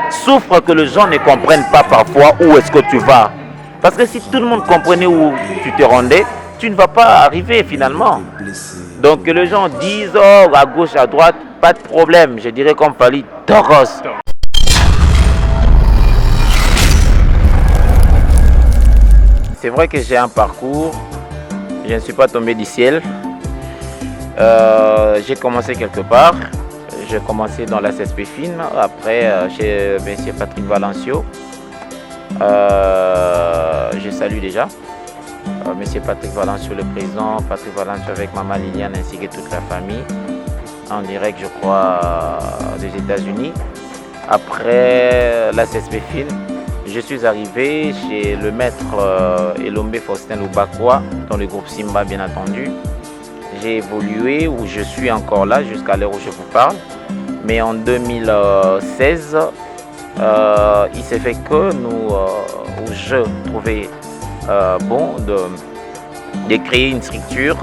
souffre que les gens ne comprennent pas parfois où est-ce que tu vas. Parce que si tout le monde comprenait où tu te rendais, tu ne vas pas arriver finalement. Donc que les gens disent oh à gauche, à droite, pas de problème. Je dirais comme Fally, Toros. C'est vrai que j'ai un parcours. Je ne suis pas tombé du ciel. J'ai commencé quelque part. J'ai commencé dans la CSP Film, après chez M. Patrick Valencio. Je salue déjà M. Patrick Valencio, le président, Patrick Valencio avec Maman Liliane ainsi que toute la famille, en direct je crois des États-Unis. Après la CSP Film, je suis arrivé chez le maître Elombe Faustin Loubakwa, dans le groupe Simba bien entendu. J'ai évolué, où je suis encore là jusqu'à l'heure où je vous parle. Mais en 2016, il s'est fait que je trouvais bon de créer une structure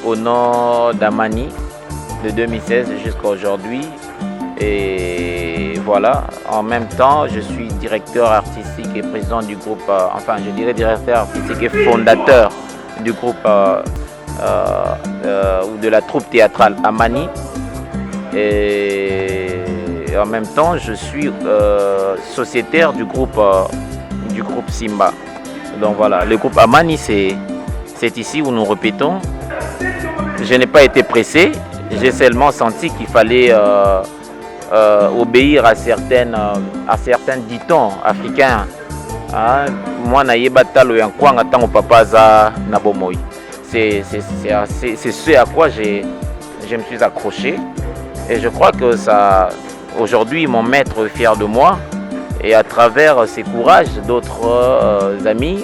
au nom d'Amani de 2016 jusqu'à aujourd'hui. Et voilà, en même temps, je suis directeur artistique et président du groupe, enfin je dirais directeur artistique et fondateur du groupe ou de la troupe théâtrale Amani. Et en même temps, je suis sociétaire du groupe Simba. Donc voilà, le groupe Amani, c'est ici où nous répétons. Je n'ai pas été pressé, j'ai seulement senti qu'il fallait obéir à certains dictons africains. Moi, c'est ce à quoi je me suis accroché. Et je crois que ça, aujourd'hui, mon maître est fier de moi. Et à travers ses courages, d'autres amis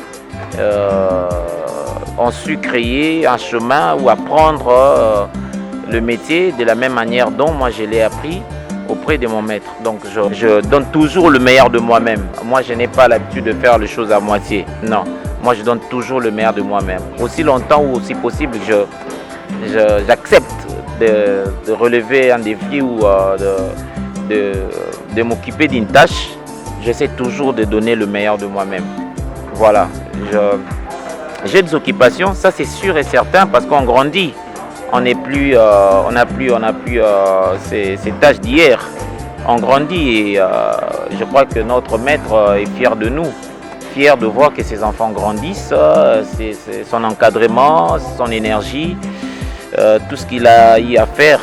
ont su créer un chemin ou apprendre le métier de la même manière dont moi je l'ai appris auprès de mon maître. Donc je donne toujours le meilleur de moi-même. Moi, je n'ai pas l'habitude de faire les choses à moitié. Non, moi je donne toujours le meilleur de moi-même. Aussi longtemps ou aussi possible, j'accepte de relever un défi ou de m'occuper d'une tâche. J'essaie toujours de donner le meilleur de moi-même. Voilà, j'ai des occupations, ça c'est sûr et certain, parce qu'on grandit. On n'a plus ces tâches d'hier. On grandit et je crois que notre maître est fier de nous, fier de voir que ses enfants grandissent, son encadrement, son énergie, tout ce qu'il a eu à faire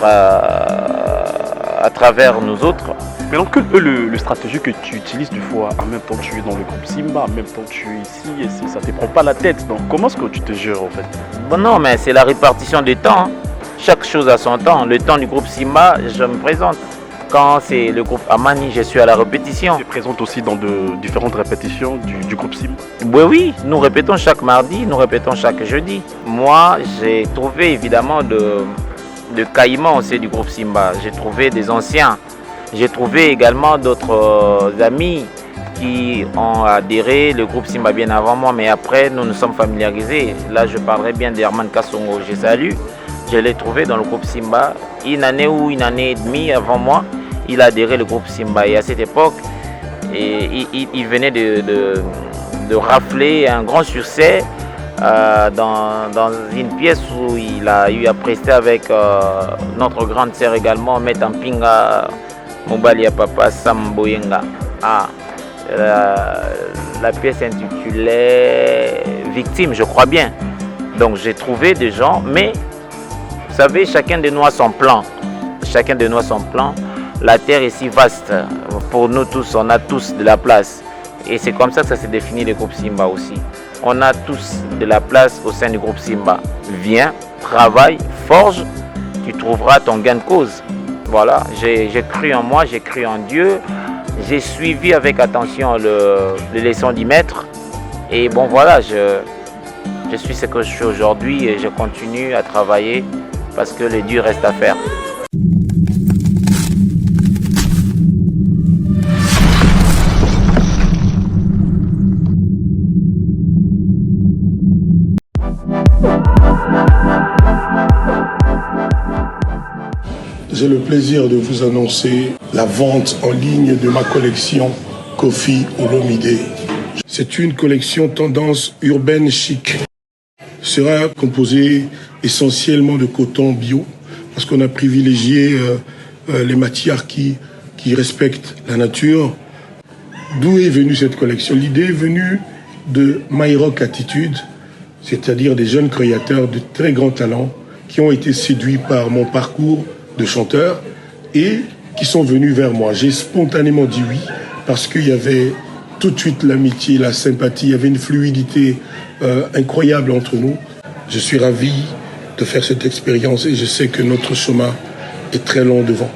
à travers nous autres. Mais donc, le stratégie que tu utilises du fois, en même temps tu es dans le groupe Simba, en même temps tu es ici, et ça ne te prend pas la tête. Donc comment est-ce que tu te gères en fait? Bon, non, mais c'est la répartition du temps. Chaque chose a son temps. Le temps du groupe Simba, je me présente. Quand c'est le groupe Amani, je suis à la répétition. Tu es présente aussi dans de différentes répétitions du groupe Simba? Oui, nous répétons chaque mardi, nous répétons chaque jeudi. Moi, j'ai trouvé évidemment de caïmans aussi du groupe Simba. J'ai trouvé des anciens. J'ai trouvé également d'autres amis qui ont adhéré le groupe Simba bien avant moi, mais après nous nous sommes familiarisés. Là, je parlerai bien d'Herman Kassongo, je salue. Je l'ai trouvé dans le groupe Simba. Une année ou une année et demie avant moi, il a adhéré le groupe Simba. Et à cette époque, il venait de rafler un grand succès dans une pièce où il a eu à prester avec notre grande sœur également, Maître Mpinga Mobalia Papa Sam Boyenga. La pièce intitulée Victime, je crois bien. Donc j'ai trouvé des gens, mais vous savez, chacun de nous a son plan. Chacun de nous a son plan. La terre est si vaste. Pour nous tous, on a tous de la place. Et c'est comme ça que ça s'est défini le groupe Simba aussi. On a tous de la place au sein du groupe Simba. Viens, travaille, forge, tu trouveras ton gain de cause. Voilà, j'ai cru en moi, j'ai cru en Dieu. J'ai suivi avec attention les leçons du maître. Et bon voilà, je suis ce que je suis aujourd'hui et je continue à travailler parce que le dur reste à faire. J'ai le plaisir de vous annoncer la vente en ligne de ma collection Kofi Olomide. C'est une collection tendance urbaine chic. Sera composée essentiellement de coton bio parce qu'on a privilégié les matières qui respectent la nature. D'où est venue cette collection? L'idée est venue de My Rock Attitude, c'est-à-dire des jeunes créateurs de très grands talents qui ont été séduits par mon parcours de chanteur et qui sont venus vers moi. J'ai spontanément dit oui parce qu'il y avait tout de suite l'amitié, la sympathie, il y avait une fluidité incroyable entre nous. Je suis ravi de faire cette expérience et je sais que notre chemin est très long devant.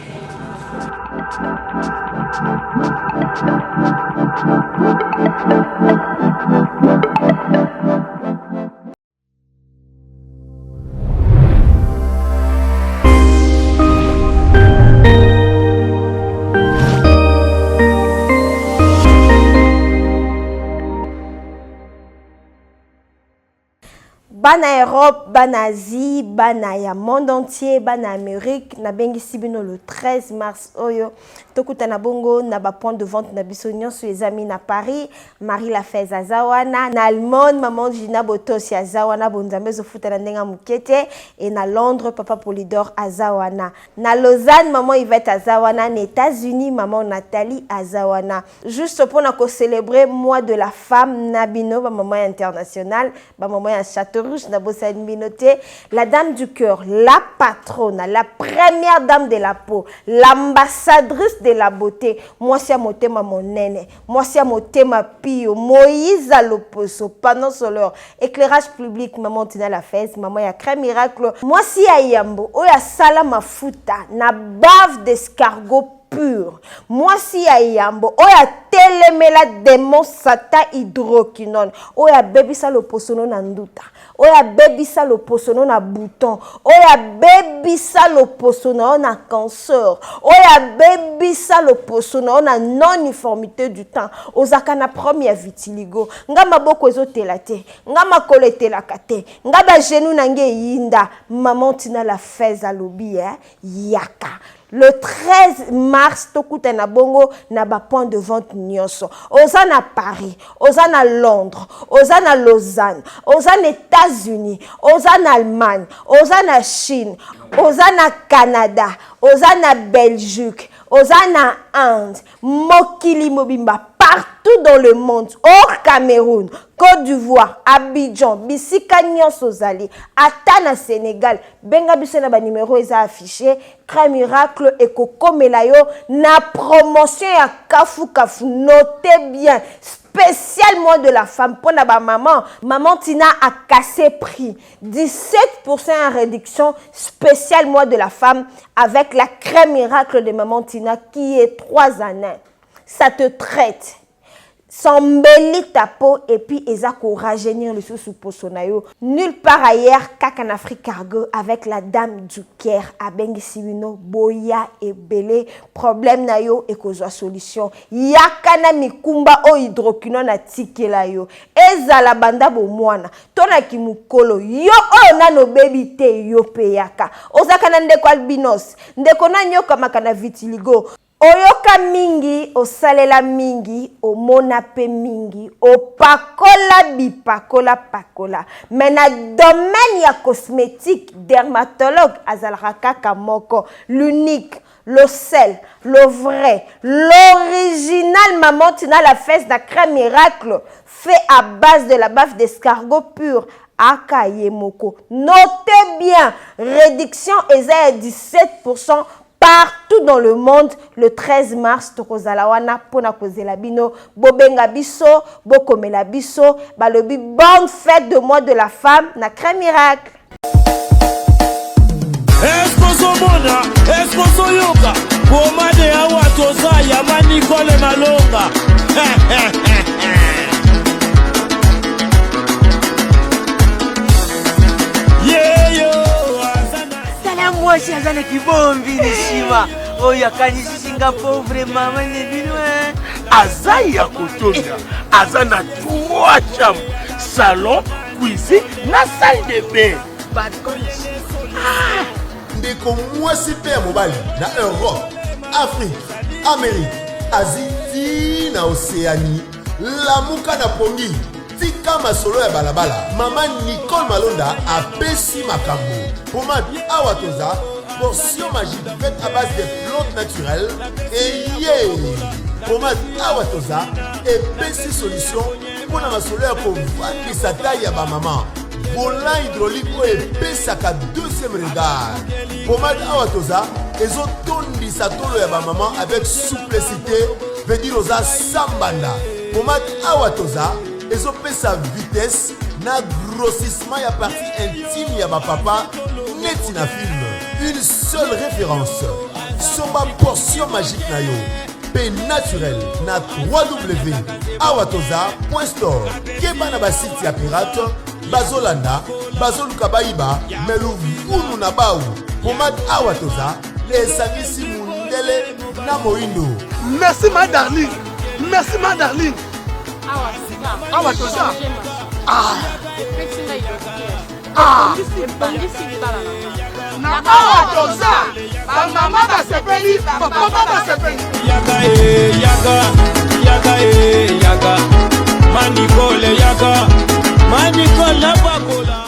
Bana Europe, bana Asie, bana ya monde entier, bana Amérique, na bengi sibino le 13 mars oyo. Tokuta na bongo na ba point de vente na biso nyonso ezami na Paris, Marie Lafez azawana, na Allemande, maman Gina Botosi azawana, bonzambe zo futa na ndenga mukete, et na Londres, papa Polydor azawana. Na Lausanne, maman Yvette azawana, na États-Unis, maman Nathalie azawana. Juste pour na ko célébrer mois de la femme nabino, ba maman internationale, ba maman ya Château la dame du cœur, la patronne, la première dame de la peau, l'ambassadrice de la beauté. Moi, c'est mon thème, mon nene. Moi, c'est mon thème, Pio. Moïse à l'opposo. Pendant leur éclairage public, maman Tina la fesse, maman ya crème miracle. Moi, si à Yambo, oya salama futa, na bave d'escargot pur. Moi si ya Yambo, oya telemela démon sata hydroquinone. Oya baby sa loposono na nduta. Oya baby sa loposono na bouton. Oya baby sa loposono na cancer. Oya baby sa loposono na non-uniformité du temps. Ozaka na première vitiligo. Nga maboko ezotela te. Nga makolo etelaka te. Nga ba genou nange yinda. Maman Tina la fez alobi yaka. Le 13 mars, tokuta na bongo na ba point de vente nyonso. Oza na Paris, oza na Londres, oza na Lausanne, oza na États-Unis, oza na Allemagne, oza na Chine, oza na Canada, oza na Belgique, oza na Inde, mokili mobimba partout dans le monde, hors Cameroun, Côte d'Ivoire, Abidjan, Bissika nyonso zali, ata na Sénégal, benga biso na ba numéro eza affiché, Crème Miracle et Coco Melayo na promotion ya kafu kafu, notez bien, spécial mois de la femme pour na ba maman. Maman Tina a cassé prix, 17% en réduction, spécial mois de la femme avec la Crème Miracle de Maman Tina qui est 3 années. Ça te traite, s'embellit ta peau et puis ezako rajeunir le sous posonayo. Nulle part ailleurs qu'en Afrique cargo avec la dame du Caire à Bengisibino, Boya et Belé. Problème na yo et kozwa solution. Yakana mikumba o hydroquinone na tikela yo. Ezala banda bo mwana. Tona kimukolo yo o na no baby te yo peyaka. Ozaka na ndeko albinos. Ndeko na nyoka makana vitiligo. Oyoka mingi, osalela mingi, omona pe mingi, opakola bipakola pakola. Mais na domaine ya cosmétique, dermatologue azalaka kaka moko, l'unique, le sel, le vrai, l'original Maman Tina la fesse de Crème Miracle, fait à base de la bave d'escargot pur. Akayemoko. Notez bien, réduction est à 17%. Partout dans le monde, le 13 mars, tokozalawana pona kozela bino, bobenga biso, bokomela biso, balobi bonne fête de mois de la femme na Crème Miracle. Esposo yoga, pomade awa toza yamani kole malonga. Moi je suis un kibombi nishima. Oya kanisi Singapore vraiment manebino Azaya kotonda, azana 3 chambres, salon, cuisine, na salle de bain. ndeko mwasi mpe ya mobali na Europe, Afrique, Amérique, Asie na Océanie, lamuka na pongi tika masolo ya balabala. Mama Nicole Malonda apesi makambo. Pomade awa toza portion magique faite à base de plantes naturelles et pomade awa toza epesi solution mpona masolo ya kovandisa taille ya bamama. Volant hydraulique oyo epesaka deuxième regard. Pomade awa toza ezotondisa tolo ya bamama avec souplicité, veut dire oza sambanda. Pomade awa toza ezopesa vitesse na grossissement ya partie intime ya bapapa neti na film. Une seule référence, Soma portion magique na yo, P naturel na www.awatoza.store. Keba na basiti ya pirate, bazolanda, bazoluka baiba, meluvi unu na bau. Pomade Awatoza, esangisi mundele na moindo. Merci ma darling. Merci ma darling. Awatoza. Na Awatoza. Mama basepeli, papa basepeli. Yaga. Manicole yaga. Manicole la bakola.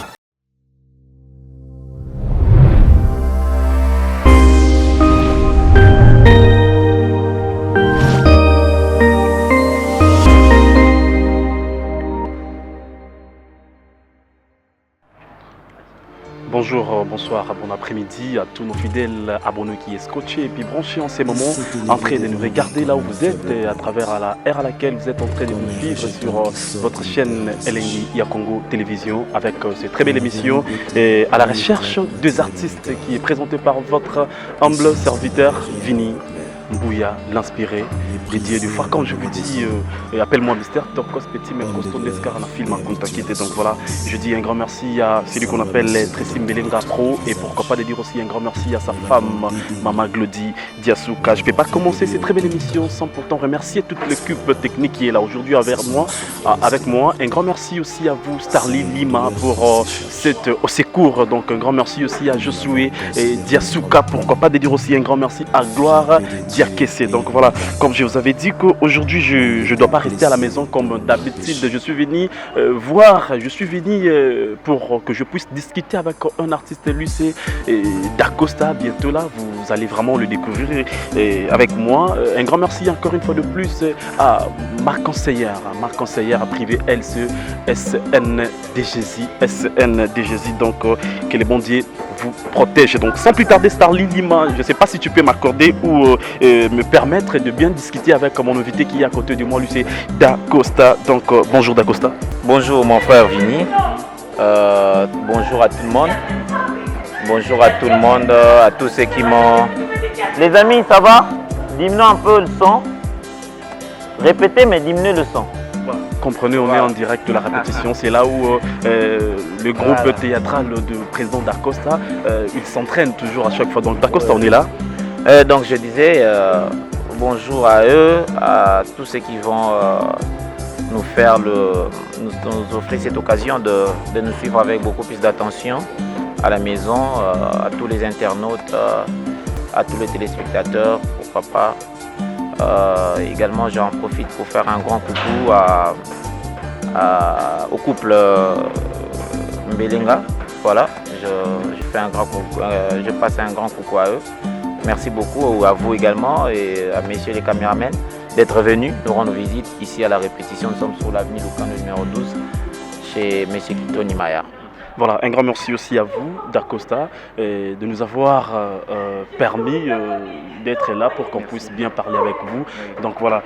Bonjour, bonsoir, bon après-midi à tous nos fidèles abonnés qui est scotchés et puis branchés en ces moments, en train de nous regarder là où vous êtes et à travers la ère à laquelle vous êtes en train de nous suivre sur votre chaîne LNI Yakongo Télévision avec cette très belle émission et à la recherche des artistes qui est présentée par votre humble serviteur Vini Mbouya, l'inspiré, Bridier du Phare. Quand je vous dis, appelle-moi Mister Tokos Petit, mais Costo Nescar, un film en contacté. Donc voilà, je dis un grand merci à celui qu'on appelle Tracy Mbelenga Pro et pourquoi pas de dire aussi un grand merci à sa femme, Maman Glody Diasuka. Je ne vais pas commencer cette très belle émission sans pourtant remercier toute l'équipe technique qui est là aujourd'hui avec moi. Un grand merci aussi à vous, Starly Lima, pour cette au secours. Donc un grand merci aussi à Josué et Diasuka. Pourquoi pas de dire aussi un grand merci à Gloire Diakese. Donc voilà, comme je vous avais dit qu'aujourd'hui je ne dois pas rester à la maison comme d'habitude. Je suis venu pour que je puisse discuter avec un artiste. Lui c'est Dacosta. Bientôt là, vous allez vraiment le découvrir avec moi. Un grand merci encore une fois de plus à ma conseillère privée SNDGZ. Donc que les bon Dieu vous protège. Donc sans plus tarder, Starly Lima, je ne sais pas si tu peux m'accorder ou me permettre de bien discuter avec mon invité qui est à côté de moi, lui c'est Dacosta. Donc bonjour Dacosta. Bonjour mon frère Vini. Bonjour à tout le monde. Bonjour à tout le monde, à tous ceux qui m'ont... Les amis, ça va? Diminuez un peu le son. Répétez, mais diminuez le son. Comprenez, on est en direct de la répétition. C'est là où le groupe théâtral de président Dacosta, il s'entraîne toujours à chaque fois. Donc Dacosta, on est là. Donc je disais bonjour à eux, à tous ceux qui vont nous offrir cette occasion de nous suivre avec beaucoup plus d'attention à la maison, à tous les internautes, à tous les téléspectateurs, pourquoi pas. Également j'en profite pour faire un grand coucou au couple Mbelenga. Voilà, je passe un grand coucou à eux. Merci beaucoup à vous également et à messieurs les caméramans d'être venus nous rendre visite ici à la répétition. Nous sommes sur l'avenue Lucano numéro 12 chez M. Kitoni Maya. Voilà, un grand merci aussi à vous, Dacosta, de nous avoir permis d'être là pour qu'on puisse bien parler avec vous. Donc voilà,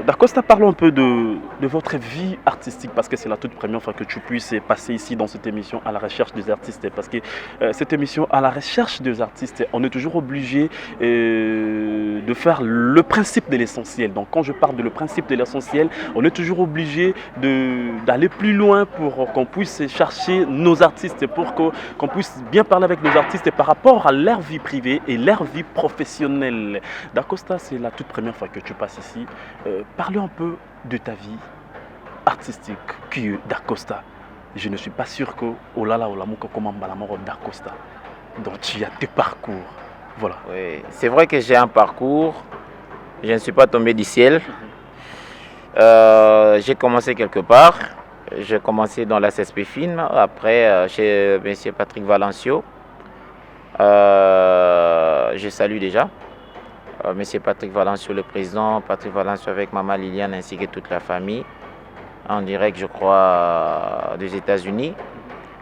Dacosta, parlons un peu de votre vie artistique, parce que c'est la toute première fois que tu puisses passer ici dans cette émission à la recherche des artistes. Parce que cette émission à la recherche des artistes, on est toujours obligé de faire le principe de l'essentiel. Donc quand je parle de le principe de l'essentiel, on est toujours obligé d'aller plus loin pour qu'on puisse chercher nos artistes, pour qu'on puisse bien parler avec nos artistes par rapport à leur vie privée et leur vie professionnelle. Dacosta, c'est la toute première fois que tu passes ici. Parlons un peu de ta vie artistique qui est Dacosta. Je ne suis pas sûr que Olala Olamuka Komamba Dacosta. Donc tu as tes parcours. Voilà. Oui, c'est vrai que j'ai un parcours. Je ne suis pas tombé du ciel. J'ai commencé quelque part. J'ai commencé dans la CSP Film, après chez M. Patrick Valencio. Je salue déjà M. Patrick Valencio, le président, Patrick Valencio avec Maman Liliane ainsi que toute la famille, en direct, je crois, des États-Unis.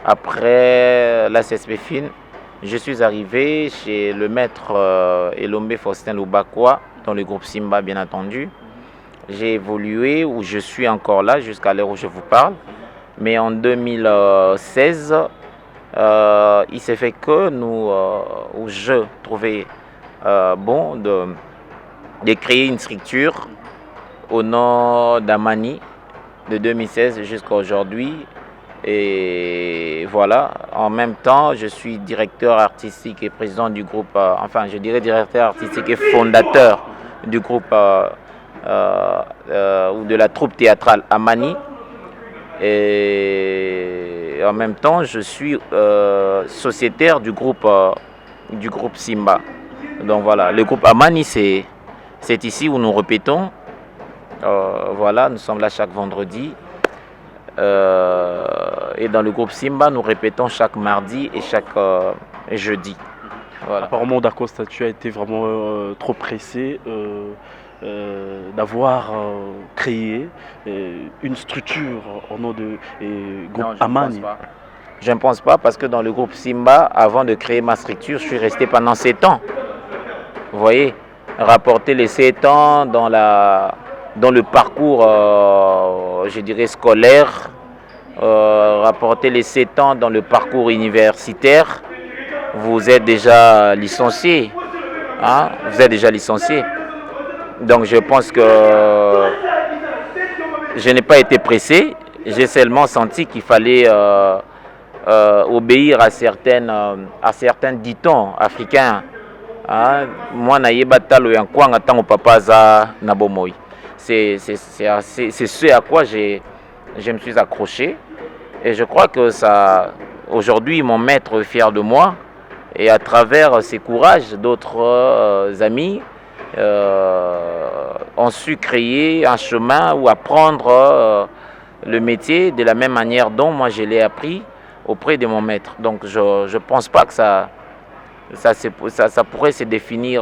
Après la CSP Film, je suis arrivé chez le maître Elombe Faustin Loubakwa, dans le groupe Simba, bien entendu. J'ai évolué, où je suis encore là jusqu'à l'heure où je vous parle. Mais en 2016, il s'est fait que où je trouvais bon de créer une structure au nom d'Amani de 2016 jusqu'à aujourd'hui. Et voilà, en même temps, je suis directeur artistique et président du groupe, enfin je dirais directeur artistique et fondateur du groupe ou de la troupe théâtrale Amani. Et en même temps, je suis sociétaire du groupe Simba. Donc voilà, le groupe Amani, c'est ici où nous répétons. Voilà, nous sommes là chaque vendredi. Et dans le groupe Simba, nous répétons chaque mardi et chaque jeudi. Voilà. Apparemment, Dacosta, tu as été vraiment trop pressé d'avoir créé une structure au nom de groupe Amani. Je ne pense pas parce que dans le groupe Simba, avant de créer ma structure, je suis resté pendant 7 ans. Vous voyez, rapporter les 7 ans dans le parcours, je dirais, scolaire, rapporter les 7 ans dans le parcours universitaire, vous êtes déjà licencié. Hein? Vous êtes déjà licencié. Donc je pense que je n'ai pas été pressé. J'ai seulement senti qu'il fallait obéir à certains dictons africains. Moi, c'est ce à quoi je me suis accroché. Et je crois que ça, aujourd'hui, mon maître est fier de moi. Et à travers ses courages, d'autres amis ont su créer un chemin ou apprendre le métier de la même manière dont moi je l'ai appris auprès de mon maître. Donc je ne pense pas que ça pourrait se définir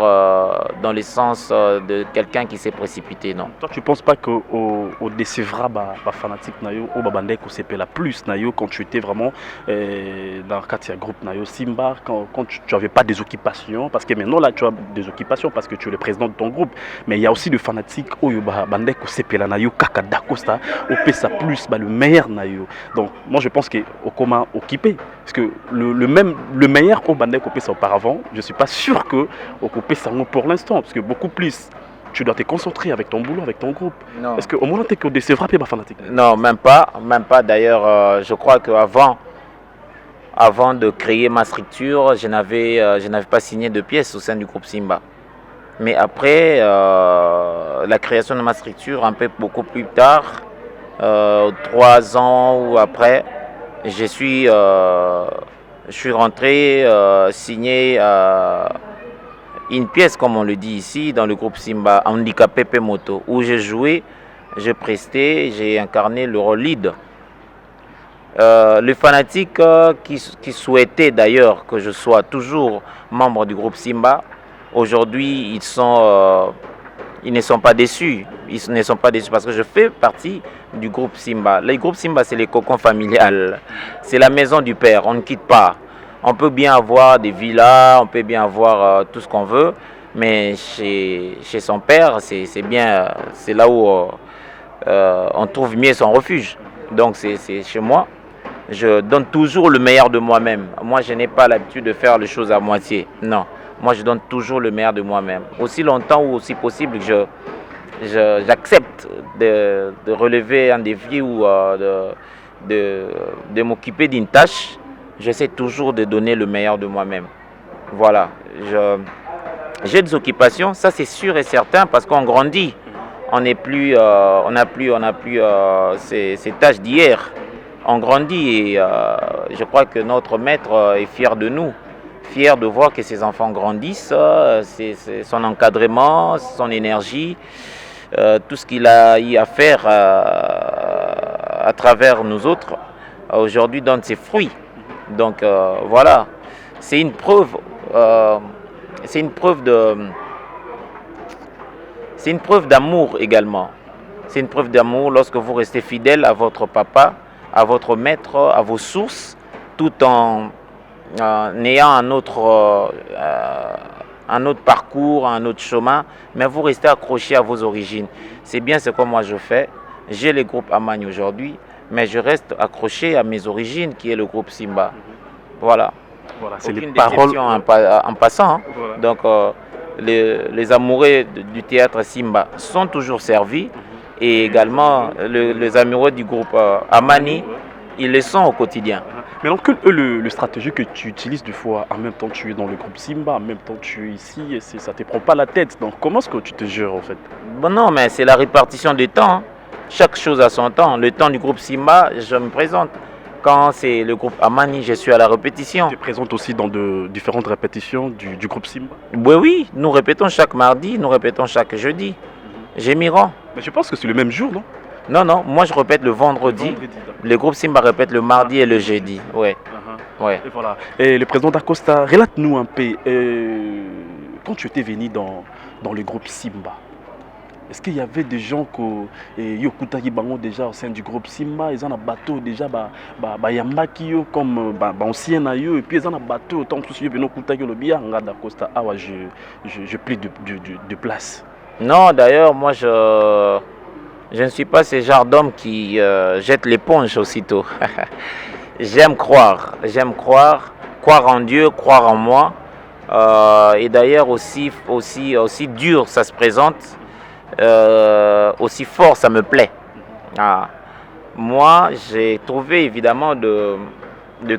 dans le sens de quelqu'un qui s'est précipité, non. Toi, tu ne penses pas qu'au décevra fanatique nayo au babandek au CP la plus nayo quand tu étais vraiment dans le quartier groupe nayo Simba, quand tu n'avais pas des occupations, parce que maintenant là tu as des occupations parce que tu es le président de ton groupe, mais il y a aussi des fanatiques au babandek au CP la nayo kaka dakosta au pesa plus le meilleur nayo. Donc moi je pense que au comment occupé parce que le meilleur au bandek au pesa auparavant, je ne suis pas sûr que au coupé ça pour l'instant, parce que beaucoup plus tu dois te concentrer avec ton boulot, avec ton groupe. Non. Est-ce qu'au moment où tu es décevra, tu es fanatique? Non, même pas. D'ailleurs, je crois qu'avant de créer ma structure, je n'avais pas signé de pièces au sein du groupe Simba. Mais après la création de ma structure, beaucoup plus tard, 3 ans ou après, je suis rentré signer une pièce, comme on le dit ici, dans le groupe Simba, Handicapé Moto, où j'ai joué, j'ai presté, j'ai incarné le rôle lead. Les fanatiques qui souhaitaient d'ailleurs que je sois toujours membre du groupe Simba, aujourd'hui ils ne sont pas déçus. Ils ne sont pas déçus parce que je fais partie du groupe Simba. Le groupe Simba, c'est les cocons familiales. C'est la maison du père, on ne quitte pas. On peut bien avoir des villas, on peut bien avoir tout ce qu'on veut, mais chez son père, c'est là où on trouve mieux son refuge. Donc c'est chez moi. Je donne toujours le meilleur de moi-même. Moi, je n'ai pas l'habitude de faire les choses à moitié. Non, moi, je donne toujours le meilleur de moi-même. Aussi longtemps ou aussi possible que j'accepte de relever un défi ou de m'occuper d'une tâche. J'essaie toujours de donner le meilleur de moi-même. Voilà. J'ai des occupations, ça c'est sûr et certain, parce qu'on grandit. On n'a plus ces tâches d'hier. On grandit et je crois que notre maître est fier de nous. fier de voir que ses enfants grandissent, c'est son encadrement, son énergie, tout ce qu'il a eu à faire à travers nous autres, aujourd'hui donne ses fruits. Donc voilà, c'est une preuve d'amour également. C'est une preuve d'amour lorsque vous restez fidèle à votre papa, à votre maître, à vos sources, tout en ayant un autre parcours, un autre chemin, mais vous restez accroché à vos origines. C'est bien ce que moi je fais. J'ai le groupe Amagne aujourd'hui, mais je reste accroché à mes origines, qui est le groupe Simba. Voilà. Voilà, c'est aucune les paroles déception en passant. Hein. Voilà. Donc, les amoureux du théâtre Simba sont toujours servis. Et également, les amoureux du groupe Amani, ils le sont au quotidien. Mais donc, le stratégie que tu utilises des fois, en même temps tu es dans le groupe Simba, en même temps tu es ici, et ça ne te prend pas la tête. Donc, comment est-ce que tu te gères en fait? Bon, non, mais c'est la répartition du temps. Hein. Chaque chose a son temps. Le temps du groupe Simba, je me présente. Quand c'est le groupe Amani, je suis à la répétition. Tu es présente aussi dans de différentes répétitions du groupe Simba? Oui, oui, nous répétons chaque mardi, nous répétons chaque jeudi. Gémiran. Mais je pense que c'est le même jour, non? Non, non, moi je répète le vendredi. Le groupe Simba répète le mardi et le jeudi. Ouais. Ouais. Et voilà. Et le président d'Acosta, relate-nous un peu, quand tu étais venu dans le groupe Simba, est-ce qu'il y avait des gens qui ont bango déjà au sein du groupe Simba? Ils ont un bateau déjà, yambaki comme ancien et puis ils ont un bateau, tant que ils ont le bien, d'Acosta, je plie de place. Non, d'ailleurs, moi je ne suis pas ce genre d'homme qui jette l'éponge aussitôt. J'aime croire en Dieu, croire en moi. Et d'ailleurs, aussi dur ça se présente, aussi fort ça me plaît. Moi, j'ai trouvé évidemment de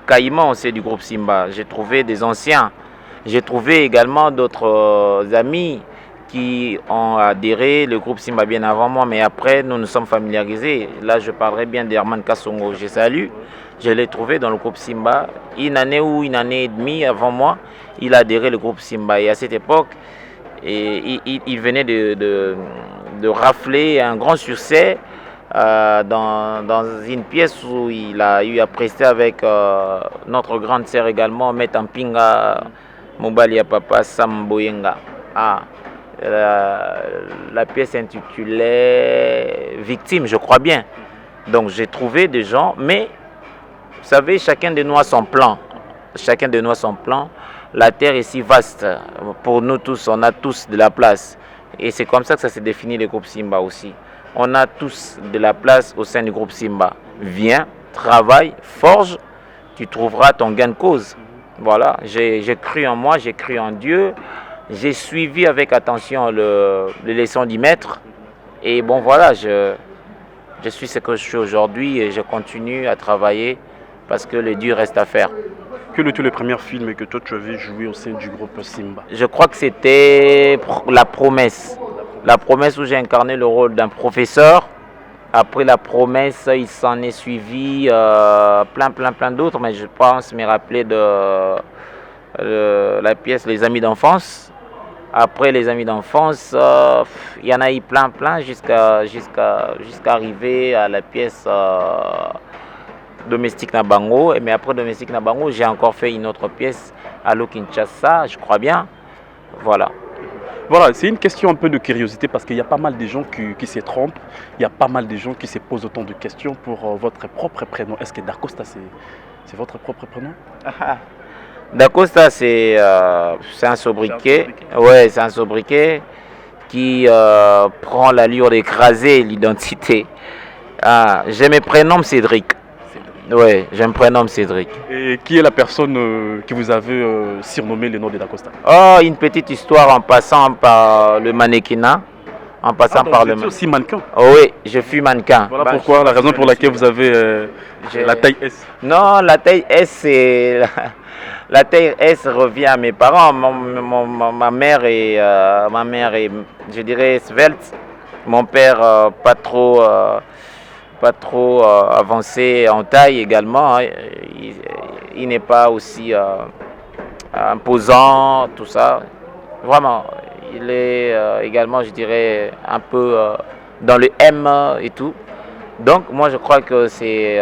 caïmans aussi du groupe Simba. J'ai trouvé des anciens. J'ai trouvé également d'autres amis qui ont adhéré, le groupe Simba bien avant moi, mais après nous nous sommes familiarisés. Là, je parlerai bien d'Herman Kassongo. Je salue. Je l'ai trouvé dans le groupe Simba. Une année ou une année et demie avant moi, il a adhéré au groupe Simba. Et à cette époque, il venait de rafler un grand succès dans une pièce où il a eu à prester avec notre grande sœur également, Maître Mpinga Mobali Papa Sam Boyenga. La pièce intitulée Victime, je crois bien. Donc j'ai trouvé des gens, mais vous savez, chacun de nous a son plan. Chacun de nous a son plan. La terre est si vaste. Pour nous tous, on a tous de la place. Et c'est comme ça que ça s'est défini le groupe Simba aussi. On a tous de la place au sein du groupe Simba. Viens, travaille, forge, tu trouveras ton gain de cause. Voilà, j'ai cru en moi, j'ai cru en Dieu. J'ai suivi avec attention les leçons du maître. Et bon voilà, je suis ce que je suis aujourd'hui et je continue à travailler parce que le Dieu reste à faire. Quel était le premier film que toi tu avais joué au sein du groupe Simba? Je crois que c'était La Promesse. La Promesse où j'ai incarné le rôle d'un professeur. Après La Promesse, il s'en est suivi plein d'autres, mais je pense me rappeler de la pièce Les Amis d'enfance. Après Les Amis d'enfance, il y en a eu plein jusqu'à arriver à la pièce Domestique Nabango. Mais après Domestique Nabango, j'ai encore fait une autre pièce à Kinshasa, je crois bien. Voilà. Voilà, c'est une question un peu de curiosité parce qu'il y a pas mal de gens qui se trompent. Il y a pas mal de gens qui se posent autant de questions pour votre propre prénom. Est-ce que D'Acosta, c'est votre propre prénom? D'Acosta, c'est un sobriquet. Ouais, c'est un sobriquet qui prend l'allure d'écraser l'identité. Je me prénomme Cédric. Oui, je me prénomme Cédric. Et qui est la personne qui vous avez surnommé le nom de D'Acosta? Oh, une petite histoire en passant par le mannequinat. En passant par le. Vous êtes aussi mannequin? Oh, oui, je suis mannequin. Voilà pourquoi, la raison pour laquelle vous avez la taille S. Non, la taille S, c'est. La taille S revient à mes parents. Ma mère est, je dirais, svelte. Mon père, pas trop avancé en taille également. Hein. Il n'est pas aussi imposant, tout ça. Vraiment, il est également, je dirais, un peu dans le M et tout. Donc, moi, je crois que c'est...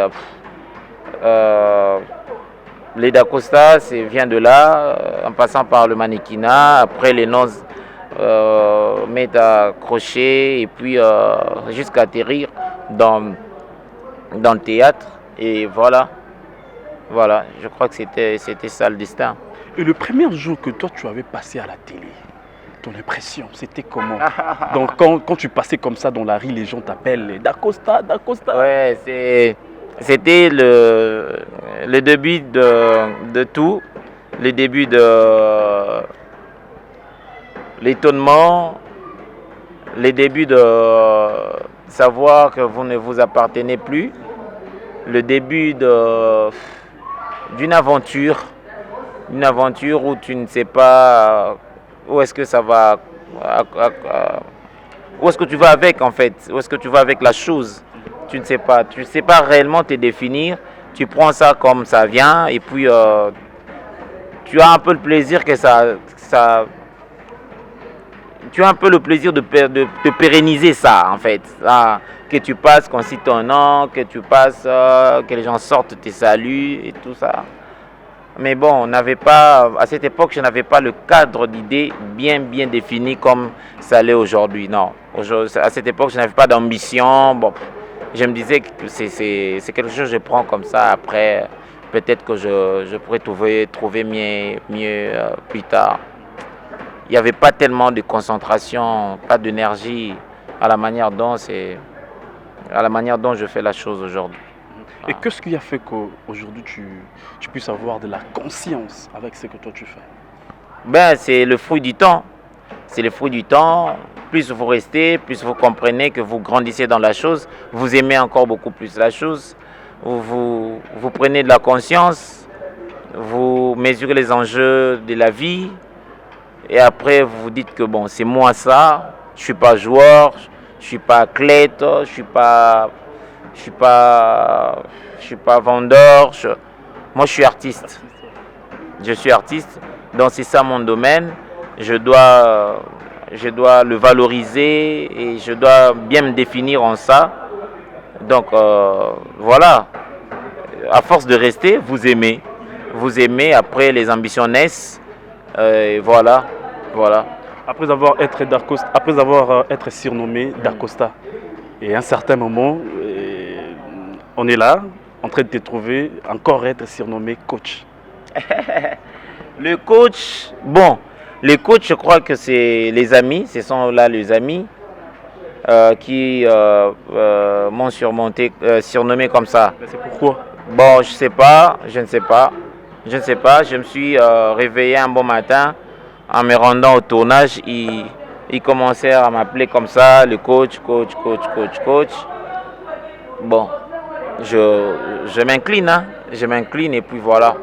les Dacosta, vient de là, en passant par le mannequinat, après les noms mettent à crochet et puis jusqu'à atterrir dans le théâtre. Et voilà, je crois que c'était ça le destin. Et le premier jour que toi tu avais passé à la télé, ton impression, c'était comment? Donc quand tu passais comme ça dans la rue, les gens t'appellent Dacosta, Dacosta. Ouais, c'était le début de tout, le début de l'étonnement, le début de savoir que vous ne vous appartenez plus, le début d'une aventure où tu ne sais pas où est-ce que ça va, où est-ce que tu vas avec en fait, où est-ce que tu vas avec la chose. Tu ne sais pas réellement te définir, tu prends ça comme ça vient et puis tu as un peu le plaisir que tu as un peu le plaisir de pérenniser ça en fait. Que tu passes, qu'on cite ton nom, que tu passes, que les gens sortent, te saluent et tout ça. Mais bon, à cette époque, je n'avais pas le cadre d'idées bien défini comme ça l'est aujourd'hui. Non, à cette époque, je n'avais pas d'ambition. Bon, je me disais que c'est quelque chose que je prends comme ça. Après, peut-être que je pourrais trouver mieux plus tard. Il n'y avait pas tellement de concentration, pas d'énergie à la manière dont je fais la chose aujourd'hui. Et qu'est-ce qui a fait qu'aujourd'hui tu puisses avoir de la conscience avec ce que toi tu fais? Ben, c'est le fruit du temps. C'est le fruit du temps. Plus vous restez, plus vous comprenez que vous grandissez dans la chose, vous aimez encore beaucoup plus la chose, vous prenez de la conscience, vous mesurez les enjeux de la vie, et après vous vous dites que bon, c'est moi ça, je suis pas joueur, je suis pas athlète, je suis pas vendeur, moi je suis artiste. Je suis artiste, donc c'est ça mon domaine. Je dois le valoriser et je dois bien me définir en ça. Donc voilà, à force de rester, vous aimez, après les ambitions naissent, et voilà. Après avoir été surnommé Dacosta, et à un certain moment, on est là, en train de te trouver, encore être surnommé coach. Le coach, bon, les coachs, je crois que c'est les amis, ce sont là les amis qui m'ont surnommé comme ça. C'est pourquoi? Bon, je ne sais pas. Je me suis réveillé un bon matin en me rendant au tournage. Ils commencèrent à m'appeler comme ça, le coach. Bon, je m'incline et puis voilà.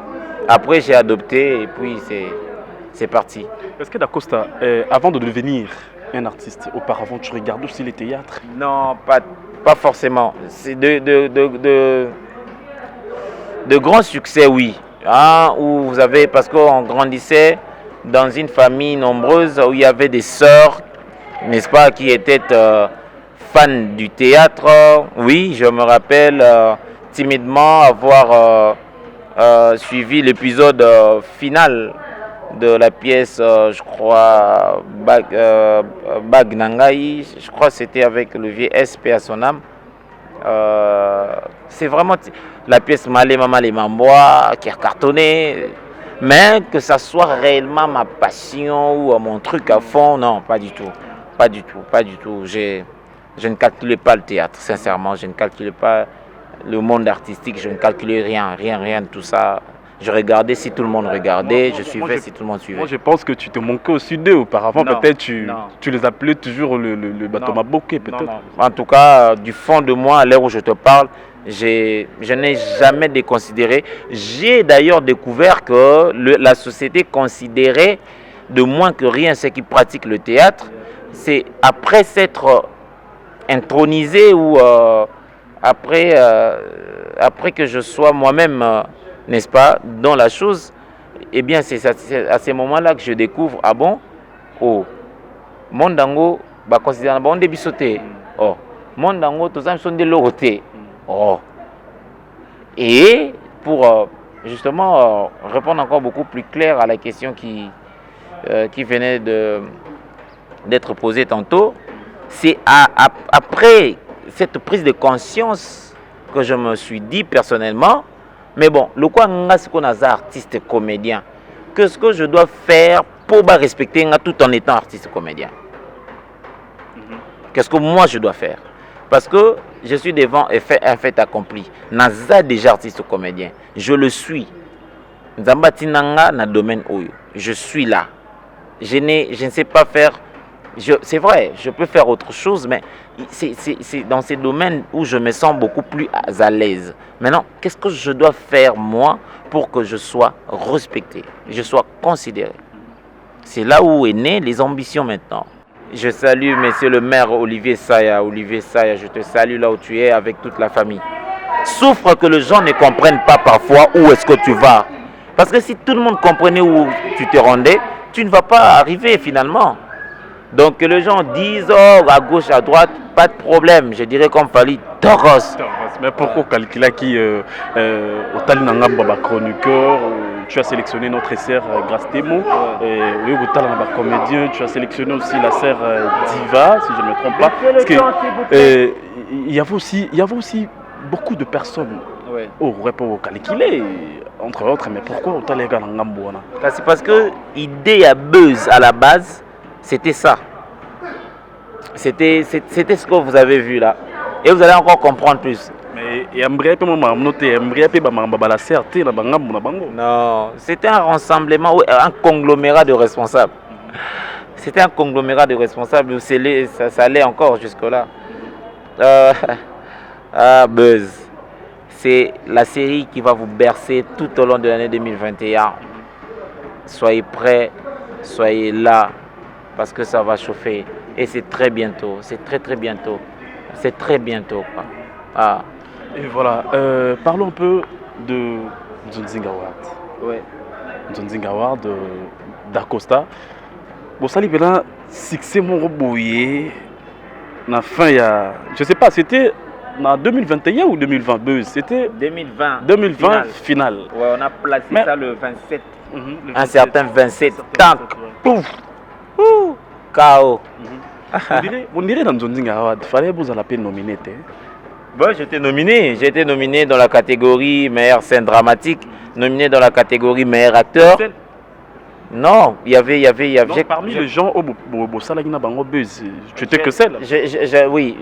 Après, j'ai adopté et puis c'est parti. Est-ce que Dacosta, avant de devenir un artiste, auparavant, tu regardes aussi les théâtres? Non, pas forcément. C'est de grands succès, oui. Où vous avez, parce qu'on grandissait dans une famille nombreuse où il y avait des sœurs, n'est-ce pas, qui étaient fans du théâtre. Oui, je me rappelle timidement avoir suivi l'épisode final de la pièce, je crois, Bag Nangai, je crois que c'était avec le vieux SP à son âme. C'est vraiment la pièce Malé Mama les Mambois qui a cartonné, mais que ça soit réellement ma passion ou mon truc à fond, non, pas du tout. Je ne calculais pas le théâtre, sincèrement, je ne calculais pas le monde artistique, je ne calculais rien de tout ça. Je regardais si tout le monde regardait, je suivais si tout le monde suivait. Moi, je pense que tu te manquais aussi d'eux auparavant. Peut-être tu les appelais toujours le bateau Maboké, peut-être. En tout cas, du fond de moi, à l'heure où je te parle, je n'ai jamais déconsidéré. J'ai d'ailleurs découvert que la société considérait de moins que rien ceux qui pratiquent le théâtre. C'est après s'être intronisé ou après que je sois moi-même... n'est-ce pas, dans la chose, Eh bien, c'est à ces moments-là que je découvre, ah bon, oh, Mondango, bah, considérant, bon, début sauté, oh, Mondango, tous les sont de l'autre, oh. Et pour justement répondre encore beaucoup plus clair à la question qui venait d'être posée tantôt, c'est après cette prise de conscience que je me suis dit personnellement, mais bon, le quoi c'est qu'on a artiste comédien, qu'est-ce que je dois faire pour respecter tout en étant artiste comédien? Qu'est-ce que moi je dois faire? Parce que je suis devant un fait accompli. Naza déjà artiste comédien. Je le suis. Nzambatinanga na domaine oyo. Je suis là. Je ne sais pas faire. C'est vrai, je peux faire autre chose, mais c'est dans ces domaines où je me sens beaucoup plus à l'aise. Maintenant, qu'est-ce que je dois faire moi pour que je sois respecté, je sois considéré? C'est là où est né les ambitions maintenant. Je salue monsieur le maire Olivier Saya. Olivier Saya, je te salue là où tu es avec toute la famille. Souffre que les gens ne comprennent pas parfois où est-ce que tu vas. Parce que si tout le monde comprenait où tu te rendais, tu ne vas pas arriver finalement. Donc que les gens disent oh, à gauche, à droite, pas de problème. Je dirais comme Fali, Toros. Mais pourquoi calculer qui au Talinanga Baba chroniqueur, tu as sélectionné notre sœur Grace Temo, et au Talinanga comédien, tu as sélectionné aussi la sœur Diva, si je ne me trompe pas. Parce que il y avait aussi beaucoup de personnes au rapport calculé, entre autres, mais pourquoi au Talinanga Ngambouana? C'est parce que l'idée à buzz à la base, c'était ça. C'était ce que vous avez vu là. Et vous allez encore comprendre plus. Mais non, c'était un rassemblement, un conglomérat de responsables. C'était un conglomérat de responsables. Ça allait encore jusque-là. Buzz. C'est la série qui va vous bercer tout au long de l'année 2021. Soyez prêts, soyez là, parce que ça va chauffer. Et c'est très bientôt. C'est très bientôt. C'est très bientôt. Quoi. Ah. Et voilà. Parlons un peu de Nzonzinga Award. Oui. Nzonzinga Award d'Acosta. Bon, ça libère un succès mon rebouillé. La fin, il y a. Je sais pas, c'était en 2021 ou 2020. C'était 2020 final. Ouais, on a placé ça le 27. Un certain 27. Tank. Pouf. KO. On dirait dans Nzonzinga Award, il fallait vous la peine nominer. Bon, j'étais nominé dans la catégorie meilleure scène dramatique, nominé dans la catégorie meilleur acteur. Non, il y avait. Donc, parmi les gens au Bosalagina Bango Buzz, tu étais que seul? Oui,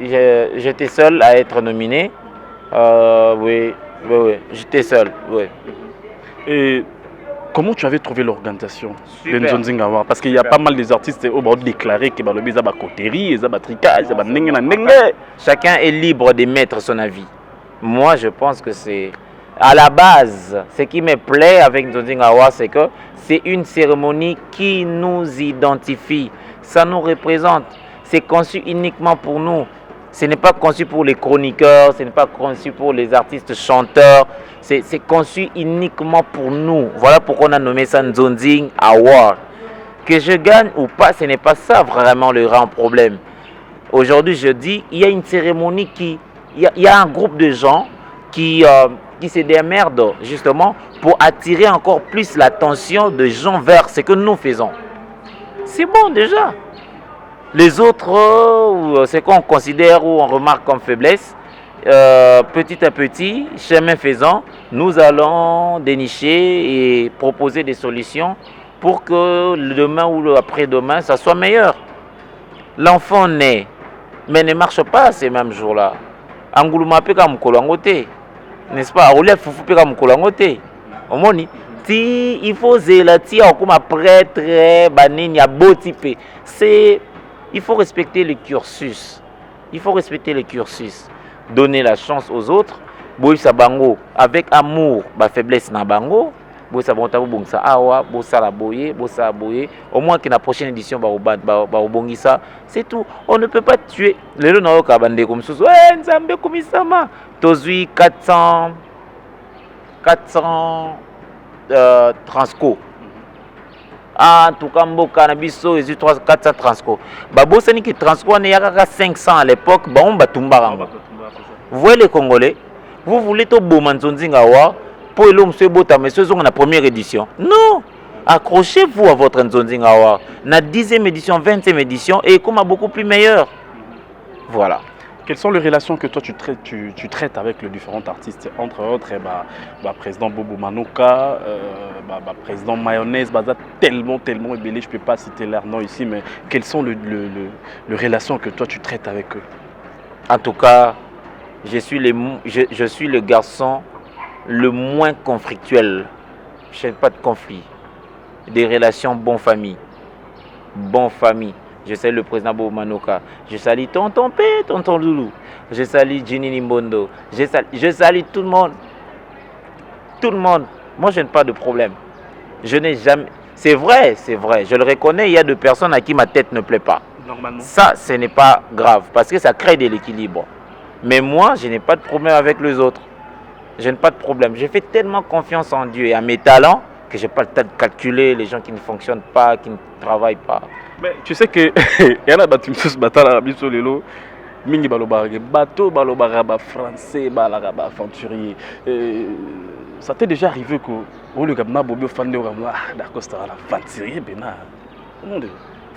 j'étais seul à être nominé. Oui, j'étais seul. Oui. Et comment tu avais trouvé l'organisation de Nzonzinga Award? Parce qu'il y a pas mal des artistes qui ont déclaré que les coteries, les tricage, chacun est libre d'émettre son avis. Moi, je pense que c'est à la base, ce qui me plaît avec Nzonzinga Award, c'est que c'est une cérémonie qui nous identifie. Ça nous représente. C'est conçu uniquement pour nous. Ce n'est pas conçu pour les chroniqueurs, ce n'est pas conçu pour les artistes chanteurs. C'est conçu uniquement pour nous. Voilà pourquoi on a nommé ça Nzonzinga Award. Que je gagne ou pas, ce n'est pas ça vraiment le grand problème. Aujourd'hui, je dis, il y a une cérémonie il y a un groupe de gens qui se démerdent justement pour attirer encore plus l'attention des gens vers ce que nous faisons. C'est bon déjà. Les autres, ce qu'on considère ou on remarque comme faiblesse, petit à petit, chemin faisant, nous allons dénicher et proposer des solutions pour que le demain ou après-demain, ça soit meilleur. L'enfant naît, mais ne marche pas ces mêmes jours-là. Angouluma peka mkolangote, n'est-ce pas? Roulef foufou peka mkolangote. Omoni, il faut zélati comme prêtre, banini a beau type. Il faut respecter le cursus. Il faut respecter le cursus. Donner la chance aux autres. Boïsa bango avec amour, ba faiblesse na bango. Boïsa bonta bongsa awa, bossa la boye, bossa boye. Au moins que la prochaine édition ba obongisa, c'est tout. On ne peut pas tuer. Le na oka bande comme ça. Ouais, nzambe komisama. Tozui 400 transco. Ah, en tout cas, mboka na biso et 400 transco. Babosani qui transco on est à 500 à l'époque, ba on batumba. Vous voyez les Congolais, vous voulez to bomanzonzinga wa pour l'homme se bota mais ce sont la première édition. Non. Accrochez-vous à votre Nzonzinga wa. Na 10e édition, 20e édition et comme a beaucoup plus meilleur. Voilà. Quelles sont les relations que toi tu traites avec les différents artistes, entre autres président Bobo Manouka, président Mayonnaise, tellement ébélé, je ne peux pas citer leur nom ici, mais quelles sont les relations que toi tu traites avec eux? En tout cas, je suis le garçon le moins conflictuel. Je n'ai pas de conflit. Des relations bonne famille. Bonne famille. Je salue le président Bobo Manouka. Je salue Tonton P, Tonton Loulou. Je salue Ginny Nimbondo. Je salue tout le monde. Tout le monde. Moi, je n'ai pas de problème. Je n'ai jamais... C'est vrai. Je le reconnais, il y a des personnes à qui ma tête ne plaît pas. Normalement. Ça, ce n'est pas grave parce que ça crée de l'équilibre. Mais moi, je n'ai pas de problème avec les autres. Je n'ai pas de problème. J'ai fait tellement confiance en Dieu et à mes talents que je n'ai pas le temps de calculer les gens qui ne fonctionnent pas, qui ne travaillent pas. Mais tu sais que il y a des choses qui sont mingi balobara bateau balobara français balobara aventurier. Ça t'est déjà arrivé que le gabna bobo fande au d'Acosta aventurier bena. Vous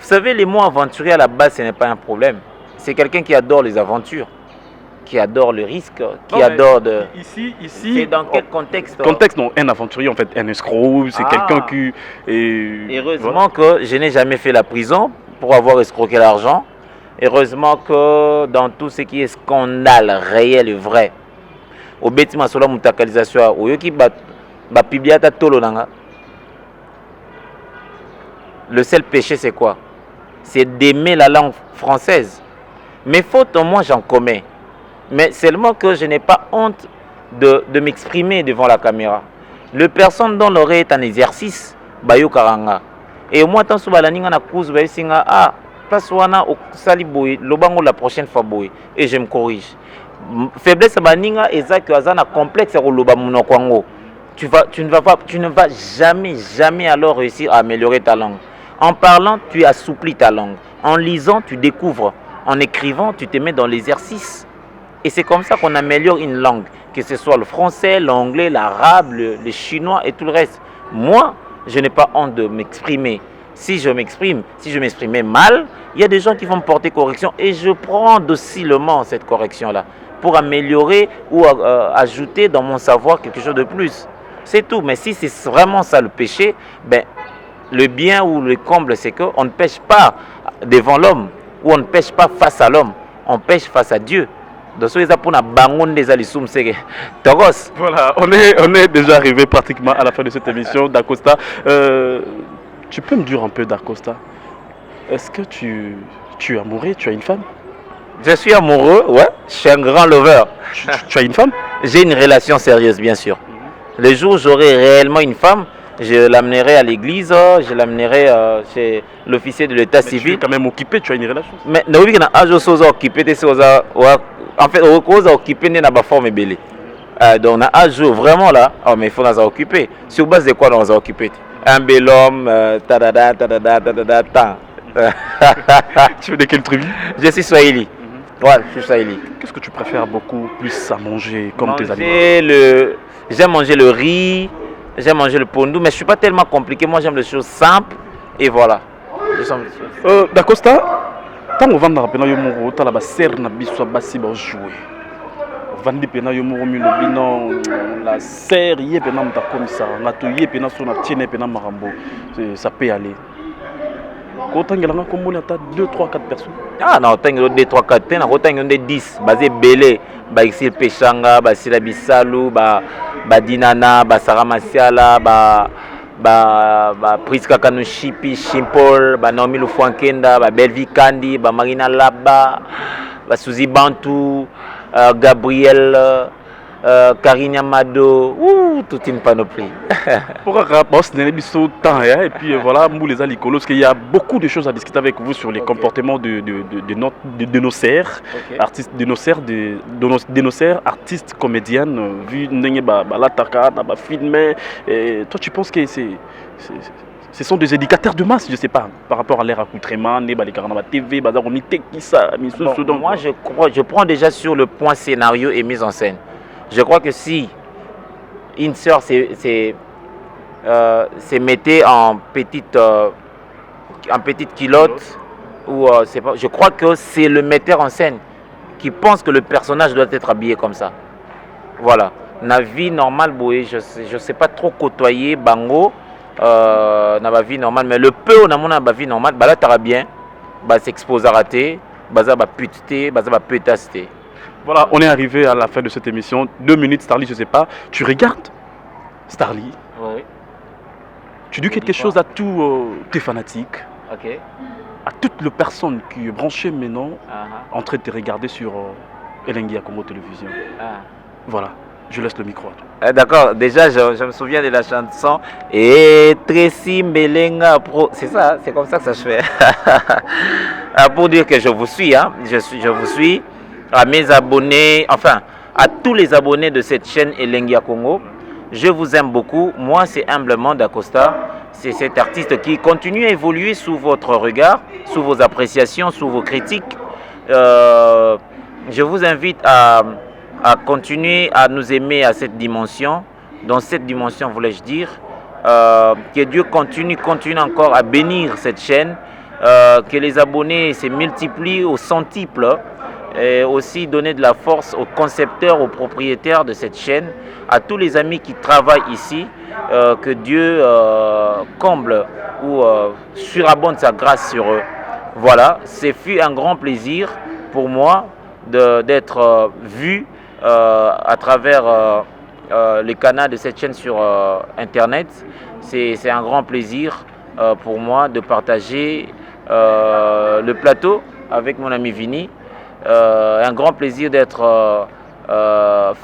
savez, les mots aventurier à la base ce n'est pas un problème. C'est quelqu'un qui adore les aventures, qui adore le risque, qui adore de... Ici... C'est dans quel contexte? Contexte, non, un aventurier, en fait, un escroc, c'est quelqu'un qui... Heureusement que je n'ai jamais fait la prison pour avoir escroqué l'argent. Heureusement que dans tout ce qui est scandale réel et vrai, au bêtiment sur la mutakalisation, au yoki ba pibiata tolo nanga. Le seul péché c'est quoi? C'est d'aimer la langue française. Mes fautes, moi j'en commets. Mais seulement que je n'ai pas honte de m'exprimer devant la caméra. Le personne dont l'oreille est un exercice, bayo karanga. Et moi, tant que je suis na cause, je suis ah, place wana au saliboui, lobango la prochaine fois boui, et je me corrige. Faiblesse baninga ezaki azana complexe au lobamuno kwango. Tu ne vas jamais alors réussir à améliorer ta langue. En parlant, tu assouplis ta langue. En lisant, tu découvres. En écrivant, tu te mets dans l'exercice. Et c'est comme ça qu'on améliore une langue, que ce soit le français, l'anglais, l'arabe, le chinois et tout le reste. Moi, je n'ai pas honte de m'exprimer. Si je m'exprimais mal, il y a des gens qui vont me porter correction et je prends docilement cette correction-là pour améliorer ou ajouter dans mon savoir quelque chose de plus. C'est tout. Mais si c'est vraiment ça le péché, ben, le bien ou le comble, c'est qu'on ne pêche pas devant l'homme ou on ne pêche pas face à l'homme, on pêche face à Dieu. Voilà, on est déjà arrivé pratiquement à la fin de cette émission d'Acosta. Tu peux me dire un peu d'Acosta? Est-ce que tu es amoureux? Tu as une femme? Je suis amoureux, ouais. Je suis un grand lover. Tu as une femme? J'ai une relation sérieuse, bien sûr. Le jour où j'aurai réellement une femme, je l'amènerai à l'église, je l'amènerai chez l'officier de l'état civil. Tu es quand même occupé, tu as une relation? Mais non, oui, en fait, on est occupé de la forme belle. Donc, on a un jour vraiment là, mais il faut nous occuper. Sur base de quoi on va occuper? Un bel homme, Tu es de quelle tribu? Je suis Swahili. Ouais, je suis Swahili. Qu'est-ce que tu préfères beaucoup plus à manger comme tes aliments? J'aime manger le riz, j'aime manger le pondou, mais je ne suis pas tellement compliqué. Moi, j'aime les choses simples et voilà. D'Acosta, tant on va dans le monde, tu as la serre na biso basi ba jouer. Vandi pena yo mo mi le binon la serre yé pena mta comme ça, na to yé pena so na tiene pena marambo. Ça peut aller. Quand tu as 2, 3, 4 personnes. Ah non, tu as 2, 3, 4 personnes, tu as 10. Basé Belé, Baxil Pechanga, Basila Bissalou, Dinana, Sarah Masiala, Priska Kanushipi, Shimpol, Naomi Lufuankenda, Belvi Kandi, Marina Laba, Suzy Bantou, Gabriel, Karine Amado, toute une panoplie. Pourquoi boss n'est pas temps et puis voilà, nous les alcoolos, qu'il y a beaucoup de choses à discuter avec vous sur les comportements de nos serres, artistes, de nos serres, artistes, comédiennes, vu n'engue ba la taka, ba filmé. Toi, tu penses que Ce sont des éducateurs de masse, je ne sais pas, par rapport à l'air accoutrement, les TV, moi, je prends déjà sur le point scénario et mise en scène. Je crois que si une sœur s'est mettée en petite culotte, ou je crois que c'est le metteur en scène qui pense que le personnage doit être habillé comme ça. Voilà. Na vie normale, je sais pas trop côtoyer bango na ma vie normale, mais le peu on a mon ma vie normale, bah là t'auras bien, bah s'expose à rater, bah ça va puteter, bah ça va pétaster. Voilà, on est arrivé à la fin de cette émission. 2 minutes, Starly, je sais pas. Tu regardes Starly? Oui. Tu dis quelque chose à tous tes fanatiques, ok, à toutes les personnes qui est branchées maintenant en train de te regarder sur Elengi Congo Télévision. Voilà, je laisse le micro à toi. D'accord, déjà je me souviens de la chanson Et Tracy Mbelenga Pro. C'est ça, c'est comme ça que ça se fait. Pour dire que je vous suis, hein, je vous suis, à mes abonnés, enfin à tous les abonnés de cette chaîne Elengi Congo. Je vous aime beaucoup. Moi, c'est humblement Dacosta. C'est cet artiste qui continue à évoluer sous votre regard, sous vos appréciations, sous vos critiques. Je vous invite à continuer à nous aimer à cette dimension. Dans cette dimension, voulais-je dire, que Dieu continue encore à bénir cette chaîne, que les abonnés se multiplient au centuple, et aussi donner de la force aux concepteurs, aux propriétaires de cette chaîne, à tous les amis qui travaillent ici, que Dieu comble ou surabonde sa grâce sur eux. Voilà, ce fut un grand plaisir pour moi d'être vu à travers le canal de cette chaîne sur Internet. C'est un grand plaisir pour moi de partager le plateau avec mon ami Vini. Un grand plaisir d'être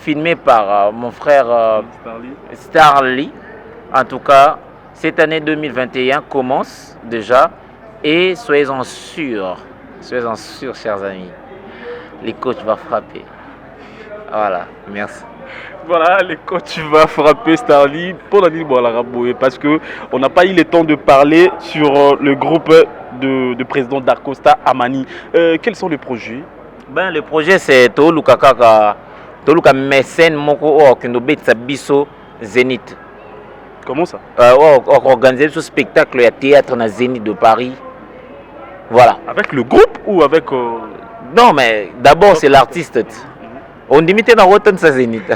filmé par mon frère Starly. En tout cas, cette année 2021 commence déjà et soyez-en sûrs, chers amis, les coachs vont frapper. Voilà, merci. Voilà, les coachs vont frapper Starly pour la dire parce qu'on n'a pas eu le temps de parler sur le groupe de président Dacosta Amani. Quels sont les projets? Ben, le projet c'est Toluka mécène moko okendobetsa biso Zénith. Comment ça? Organiser ce spectacle et théâtre na Zénith de Paris. Voilà. Avec le groupe ou avec Non, mais d'abord c'est l'artiste. On limite dans Rotten sa Zénith.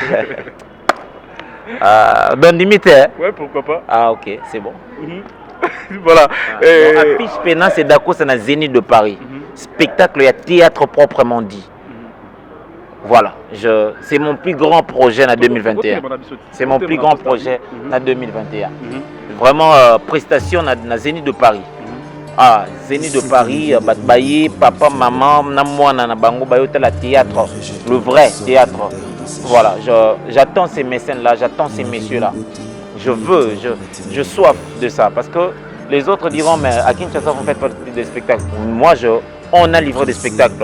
Don limite. Ouais, pourquoi pas. Ah ok, c'est bon. Voilà. Affiche Pénin, c'est Dacosta na Zénith de Paris. Spectacle et théâtre proprement dit. Voilà, c'est mon plus grand projet en 2021. C'est mon plus grand projet en 2021. Vraiment, prestation dans Zénith de Paris. Ah, Zénith de Paris, Batbaye, papa, maman, moi, Bango, la théâtre, le vrai théâtre. Voilà, j'attends ces mécènes-là, j'attends ces messieurs-là. Je soif de ça. Parce que les autres diront, mais à Kinshasa, vous faites pas de spectacle. Moi, on a livré des spectacles,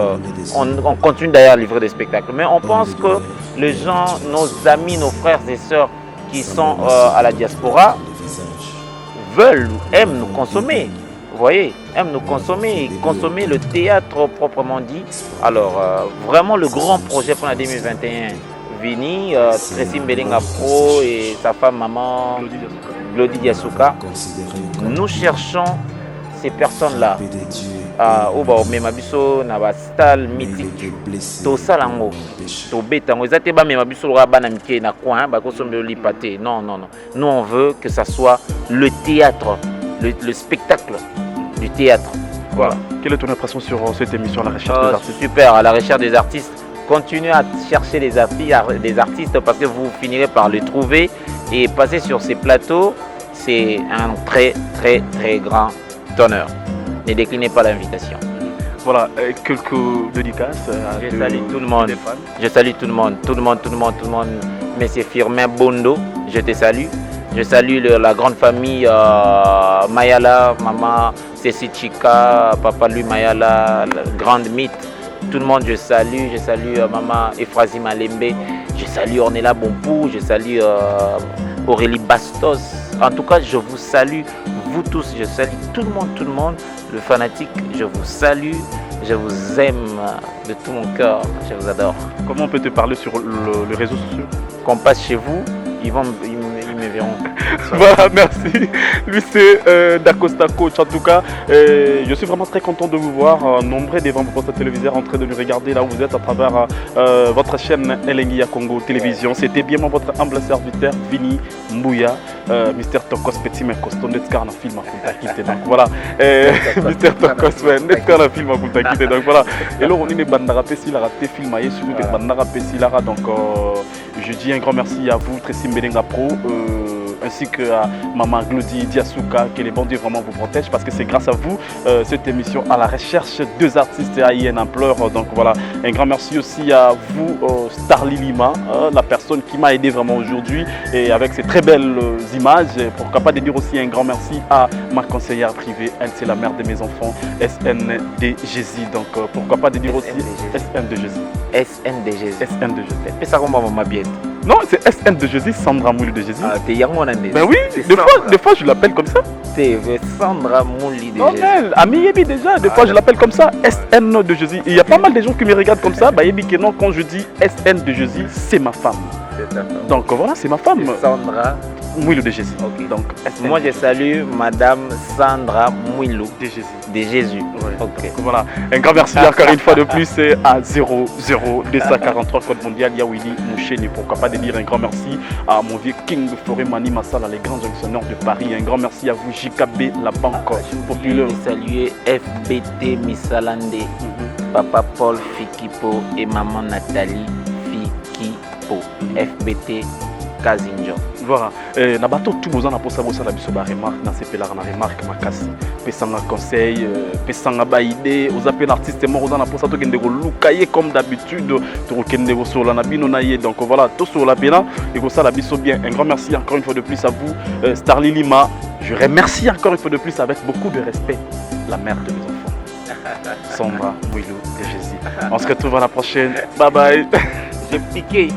on continue d'ailleurs à livrer des spectacles. Mais on pense que les gens, nos amis, nos frères et sœurs qui sont à la diaspora aiment nous consommer. Vous voyez, aiment nous consommer le théâtre proprement dit. Alors, vraiment le grand projet pour la 2021, Vini, Tracy Mbelenga Pro et sa femme maman, Glody Diasuka. Nous cherchons ces personnes-là. Même abiso na ba style mythique to salango to betango ezate ba même abiso lo bana mike na coin ba ko sombe lipate. Non, nous on veut que ça soit le théâtre, le spectacle du théâtre. Voilà. Quelle est ton impression sur cette émission à la recherche des artistes? Super, à la recherche des artistes. Continuez à chercher des artistes parce que vous finirez par les trouver et passer sur ces plateaux, c'est un très très très grand honneur. Ne déclinez pas l'invitation. Voilà, quelques dédicaces. Je salue tout le monde. Je salue tout le monde. Monsieur Firmin Bondo, je te salue. Je salue la grande famille Mayala, maman Cécile Chika, papa lui Mayala, la grande mythe. Tout le monde, je salue maman Ephrasie Malembe, je salue Ornella Bonpou, je salue Aurélie Bastos, En tout cas, je vous salue, vous tous, je salue tout le monde, le fanatique, je vous salue, je vous aime de tout mon cœur, je vous adore. Comment on peut te parler sur les réseaux sociaux? Qu'on passe chez vous, ils me verront. Voilà, merci. Lui, c'est Dacosta Coach. En tout cas, je suis vraiment très content de vous voir nombreux devant vos postes téléviseurs en train de nous regarder là où vous êtes à travers votre chaîne Elengia Congo Télévision. C'était bien votre humble serviteur, Vini Mbouya, Mr. Tokos Petit Mekosto, Netskar na film à Kuntakite. Donc voilà, Mr. Tokos, Netskar na film à Kuntakite. Donc voilà. Et là, on est Bandara Pessilara, film à Yesu, Bandara Pessilara. Donc je dis un grand merci à vous, Tracy Mbelenga Pro. Ainsi que à Maman Glody Diasuka, que les bons dieux vraiment vous protègent parce que c'est grâce à vous cette émission à la recherche deux artistes haïens en pleurs. Donc voilà, un grand merci aussi à vous Starly Lima, la personne qui m'a aidé vraiment aujourd'hui et avec ces très belles images. Pourquoi pas de dire aussi un grand merci à ma conseillère privée, elle c'est la mère de mes enfants, SNDGZ. Donc pourquoi pas de dire aussi SNDGZ. SNDGZ. SNDGZ. Et ça comment ma biette? Non, c'est SN de Jésus, Sandra Mouli de Jésus. Ah, t'es Yangon Andé. Ben oui, des fois je l'appelle comme ça. C'est Sandra Mouli de Oh Jésus. mais, Ami Yebi déjà, des fois je l'appelle comme ça, SN de Jésus. Et il y a pas mal de gens qui me regardent comme ça, bah Yebi que non, quand je dis SN de Jésus, c'est ma femme. Donc voilà, c'est ma femme. Sandra Mouilou de Jésus. Okay. Donc, moi je salue Madame Sandra Mouilou de Jésus. De Jésus. Ouais. Okay. Donc, voilà, un grand merci encore une fois de plus à 00243 code mondial Yawili Moucheni. Pourquoi pas de dire un grand merci à mon vieux King de Forêt Mani Massala, les grands actionnaires de Paris. Un grand merci à vous JKB, la banque populaire. Je salue FBT Missalande, Papa Paul Fikipo et Maman Nathalie Fikipo. FBT Kazinjo. Voilà, na bato tout besoin pour ça la biso ba remarque dans ces pélards na remarque makasi pesanga conseil pesanga ba idée aux appels artistes morts dans pour ça to kende ko lukaye comme d'habitude to kende ko sola na bino na ye. Donc voilà, tout sur la pena et ko ça la biso bien. Un grand merci encore une fois de plus à vous Starly Lima. Je remercie encore une fois de plus avec beaucoup de respect la mère de mes enfants Sandra Mouilou de Jésus. On se retrouve à la prochaine. Bye bye. J'ai piqué.